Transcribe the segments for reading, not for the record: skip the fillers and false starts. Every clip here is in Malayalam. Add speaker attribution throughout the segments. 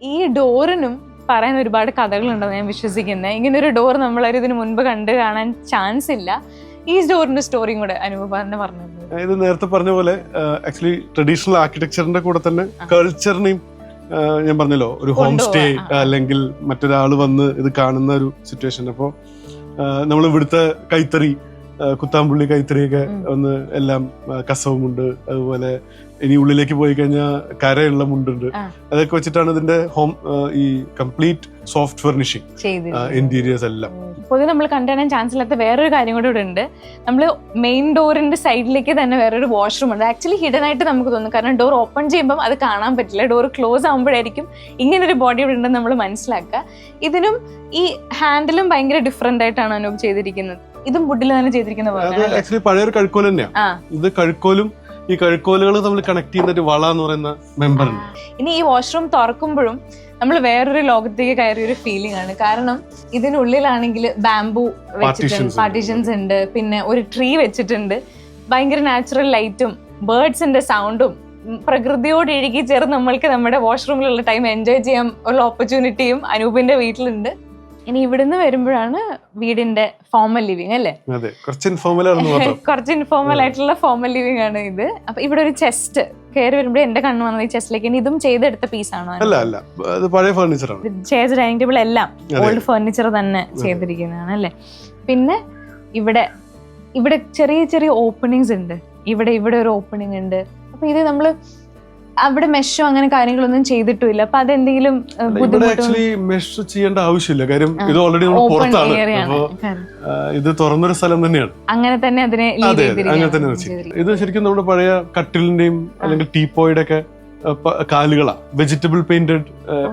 Speaker 1: ഈ ഡോറിനും പറയാൻ ഒരുപാട് കഥകളുണ്ടെന്ന് ഞാൻ വിശ്വസിക്കുന്നത്. ഇങ്ങനെ ഒരു ഡോർ നമ്മളൊരു ഇതിന് മുൻപ് കണ്ടു കാണാൻ ചാൻസ് ഇല്ല. ഈ ഡോറിന്റെ സ്റ്റോറിയും കൂടെ അനുപന്നെ പറഞ്ഞു.
Speaker 2: ഇത് നേരത്തെ പറഞ്ഞ പോലെ ആക്ച്വലി ട്രഡീഷണൽ ആർക്കിടെക്ചറിന്റെ കൂടെ തന്നെ കൾച്ചറിനെയും ഞാൻ പറഞ്ഞല്ലോ ഒരു ഹോം സ്റ്റേ അല്ലെങ്കിൽ മറ്റൊരാൾ വന്ന് ഇത് കാണുന്ന ഒരു സിറ്റുവേഷൻ. അപ്പോൾ നമ്മൾ ഇവിടുത്തെ കൈത്തറി, കുത്താമ്പുള്ളി കൈത്തറിയൊക്കെ ഒന്ന് എല്ലാം കസവുമുണ്ട്, അതുപോലെ ഇനി ഉള്ളിലേക്ക് പോയി കഴിഞ്ഞാൽ കരയുള്ള മുണ്ടുണ്ട്. അതൊക്കെ വെച്ചിട്ടാണ് ഇതിന്റെ ഹോം ഈ കംപ്ലീറ്റ് സോഫ്റ്റ് ഫർണിഷിംഗ് ഇന്റീരിയേഴ്സ് എല്ലാം.
Speaker 1: പൊതുവെ നമ്മൾ കണ്ടുകാണാൻ ചാൻസ് ഇല്ലാത്ത വേറൊരു കാര്യം കൂടെ ഇവിടെ ഉണ്ട്. നമ്മൾ മെയിൻ ഡോറിന്റെ സൈഡിലേക്ക് തന്നെ വേറൊരു വാഷ്റൂം ഉണ്ട്. ആക്ച്വലി ഹിഡൻ ആയിട്ട് നമുക്ക് തോന്നും, കാരണം ഡോർ ഓപ്പൺ ചെയ്യുമ്പോൾ അത് കാണാൻ പറ്റില്ല. ഡോർ ക്ലോസ് ആകുമ്പോഴായിരിക്കും ഇങ്ങനൊരു ബോഡി ഇവിടെ ഉണ്ടെന്ന് നമ്മൾ മനസ്സിലാക്കുക. ഇതിനും ഈ ഹാൻഡിലും ഭയങ്കര ഡിഫറെന്റ് ആയിട്ടാണ് അനൂപ് ചെയ്തിരിക്കുന്നത്. ഇതും വുഡിൽ തന്നെ ചെയ്തിരിക്കുന്ന
Speaker 2: ആക്ച്വലി പഴയൊരു കഴുക്കോൽ തന്നെയാണ് ഇത്. കഴുക്കോലും ഈ കഴുക്കോലുകൾ തമ്മിൽ കണക്ട് ചെയ്യുന്ന ഒരു വള എന്ന് പറയുന്ന മെമ്പർ ഉണ്ട്.
Speaker 1: ഇനി ഈ വാഷ്റൂം തുറക്കുമ്പോഴും നമ്മൾ വേറൊരു ലോകത്തേക്ക് കയറിയ ഒരു ഫീലിംഗ് ആണ്. കാരണം ഇതിനുള്ളിലാണെങ്കിൽ ബാംബു വെച്ചിട്ടുണ്ട്, പാർട്ടീഷൻസ് ഉണ്ട്, പിന്നെ ഒരു ട്രീ വെച്ചിട്ടുണ്ട്, ഭയങ്കര നാച്ചുറൽ ലൈറ്റും ബേർഡ്സിന്റെ സൗണ്ടും പ്രകൃതിയോട് ഇഴുകി ചേർന്ന് നമ്മൾക്ക് നമ്മുടെ വാഷ്റൂമിലുള്ള ടൈം എൻജോയ് ചെയ്യാൻ ഉള്ള ഓപ്പർച്യൂണിറ്റിയും അനൂപിന്റെ വീട്ടിലുണ്ട്. ഇനി ഇവിടുന്ന് വരുമ്പോഴാണ് വീടിന്റെ ഫോർമൽ ലിവിങ് അല്ലേ?
Speaker 2: കുറച്ച്
Speaker 1: ഇൻഫോർമൽ ആയിട്ടുള്ള ഫോർമൽ ലിവിങ് ആണ് ഇത്. അപ്പൊ ഇവിടെ ഒരു ചെസ്റ്റ് കയറി വരുമ്പോൾ എന്റെ കണ്ണു വന്നത് ഈ ചെസ്റ്റിലേക്ക്. ഇതും ചെയ്തെടുത്ത പീസാണോ? ചെയർസ്, ഡൈനിങ് ടേബിൾ എല്ലാം ഓൾഡ് ഫർണിച്ചർ തന്നെ ചെയ്തിരിക്കുന്നതാണ് അല്ലേ? പിന്നെ ഇവിടെ ചെറിയ ചെറിയ ഓപ്പണിങ്സ് ഉണ്ട്. ഇവിടെ ഒരു ഓപ്പണിംഗ് ഉണ്ട്. അപ്പൊ ഇത് നമ്മള് അവിടെ മെഷോ അങ്ങനെ കാര്യങ്ങളൊന്നും ചെയ്തിട്ടില്ല. അപ്പൊ അതെന്തെങ്കിലും
Speaker 2: മെഷ് ചെയ്യേണ്ട ആവശ്യമില്ല, കാര്യം ഇത് ഓൾറെഡി പുറത്താണ്. ഇത് തുറന്നൊരു സ്ഥലം തന്നെയാണ്.
Speaker 1: അങ്ങനെ തന്നെ അതിനെ
Speaker 2: ഇത് ശരിക്കും നമ്മുടെ പഴയ കട്ടിലിന്റെയും അല്ലെങ്കിൽ ടീപ്പോയുടെ ഒക്കെ കാലുകളാ, വെജിറ്റബിൾ പെയിന്റഡ്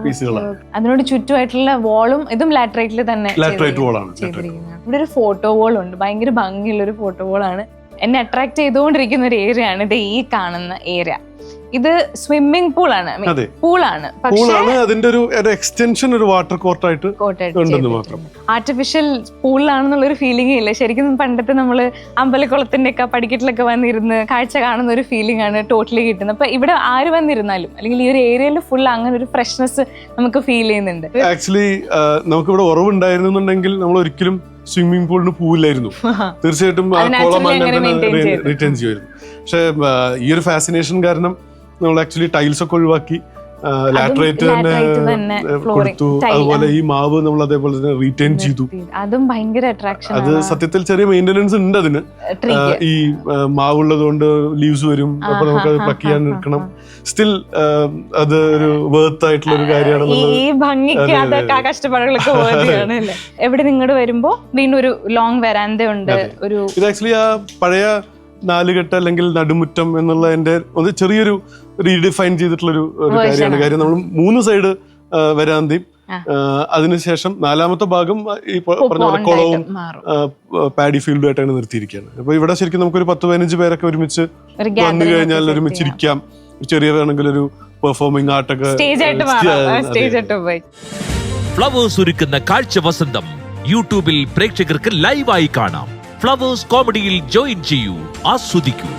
Speaker 2: പീസുകളാണ്.
Speaker 1: അതിനോട് ചുറ്റുമായിട്ടുള്ള വാളും ഇതും ലാറ്ററൈറ്റിൽ തന്നെ
Speaker 2: ലാറ്ററൈറ്റ് വാളാണ്.
Speaker 1: ഇവിടെ ഒരു ഫോട്ടോ വാൾ ഉണ്ട്, ഭയങ്കര ഭംഗിയുള്ള ഒരു ഫോട്ടോ വാളാണ്. എന്നെ അട്രാക്ട് ചെയ്തുകൊണ്ടിരിക്കുന്ന ഒരു ഏരിയ ആണ് ഇത്. ഈ കാണുന്ന ഏരിയ ഇത് സ്വിമ്മിംഗ് പൂളാണ്.
Speaker 2: അതിന്റെ ഒരു എക്സ്റ്റൻഷൻ, ഒരു വാട്ടർ കോർട്ടായിട്ട്
Speaker 1: ആർട്ടിഫിഷ്യൽ പൂളിലാണെന്നുള്ള ഒരു ഫീലിംഗ് ഇല്ല. ശരിക്കും പണ്ടത്തെ നമ്മള് അമ്പലക്കുളത്തിന്റെ ഒക്കെ പടിക്കെട്ടിലൊക്കെ വന്നിരുന്ന് കാഴ്ച കാണുന്ന ഒരു ഫീലിംഗ് ആണ് ടോട്ടലി കിട്ടുന്നത്. അപ്പൊ ഇവിടെ ആര് വന്നിരുന്നാലും അല്ലെങ്കിൽ ഈ ഒരു ഏരിയയിൽ ഫുൾ അങ്ങനെ ഒരു ഫ്രഷ്നെസ് നമുക്ക് ഫീൽ ചെയ്യുന്നുണ്ട്.
Speaker 2: ആക്ച്വലി നമുക്ക് ഇവിടെ ഉറവുണ്ടായിരുന്നുണ്ടെങ്കിൽ നമ്മൾ ഒരിക്കലും സ്വിമ്മിംഗ് പൂളിന് പോവില്ലായിരുന്നു. തീർച്ചയായിട്ടും റിട്ടേൺ ചെയ്യുമായിരുന്നു. പക്ഷെ ഈ ഒരു ഫാസിനേഷൻ കാരണം നമ്മൾ ആക്ച്വലി ടൈൽസ് ഒക്കെ ഒഴിവാക്കി ലാറ്ററൈറ്റ് തന്നെ കൊടുത്തു. അതുപോലെ ഈ മാവ് നമ്മൾ അതേപോലെ തന്നെ റീറ്റെയിൻ ചെയ്തു.
Speaker 1: അതും ഭയങ്കര അട്രാക്ഷൻ.
Speaker 2: അത് സത്യത്തിൽ ചെറിയ മെയിന്റനൻസ് ഉണ്ട് അതിന്. ഈ മാവുള്ളത് കൊണ്ട് ലീവ്സ് വരും, അപ്പൊ നമുക്ക് അത് പ്ലക്ക് ചെയ്യാൻ നിൽക്കണം. സ്റ്റിൽ അത് ഒരു വർത്ത് ആയിട്ടുള്ള ഒരു കാര്യമാണ്.
Speaker 1: ഈ ഭംഗിക്ക് അതൊക്കെ കഷ്ടപ്പാടുകളൊക്കെ വേണ്ടിയാണ്. എവിടെ നിങ്ങോട്ട് വരുമ്പോ വീണ്ടും ഒരു ലോങ് വരാന്ത ഉണ്ട്.
Speaker 2: ഇത് ആക്ച്വലി ആ പഴയ നാലുകെട്ട് അല്ലെങ്കിൽ നടുമുറ്റം എന്നുള്ളതിന്റെ ഒരു ചെറിയൊരു റീഡിഫൈൻ ചെയ്തിട്ടുള്ള ഒരു കാര്യമാണ്. കാര്യം നമ്മൾ 3 സൈഡ് വരാന്തയും അതിനുശേഷം 4ാമത്തെ ഭാഗം ഈ പറഞ്ഞ പോലെ കുളവും പാഡി ഫീൽഡും ആയിട്ടാണ് നിർത്തിയിരിക്കുകയാണ്. അപ്പൊ ഇവിടെ ശരിക്കും നമുക്കൊരു 10-15 പേരൊക്കെ ഒരുമിച്ച് വന്നു കഴിഞ്ഞാൽ ഒരുമിച്ചിരിക്കാം. ചെറിയ വേണമെങ്കിൽ ഒരു പെർഫോമിംഗ് ആർട്ടൊക്കെ.
Speaker 3: ഫ്ലവേഴ്സ് ഒരുക്കുന്ന കാഴ്ച വസന്തം യൂട്യൂബിൽ പ്രേക്ഷകർക്ക് ലൈവായി കാണാം. ഫ്ലവേഴ്സ് കോമഡിയിൽ ജോയിൻ ചെയ്യൂ, ആസ്വദിക്കൂ.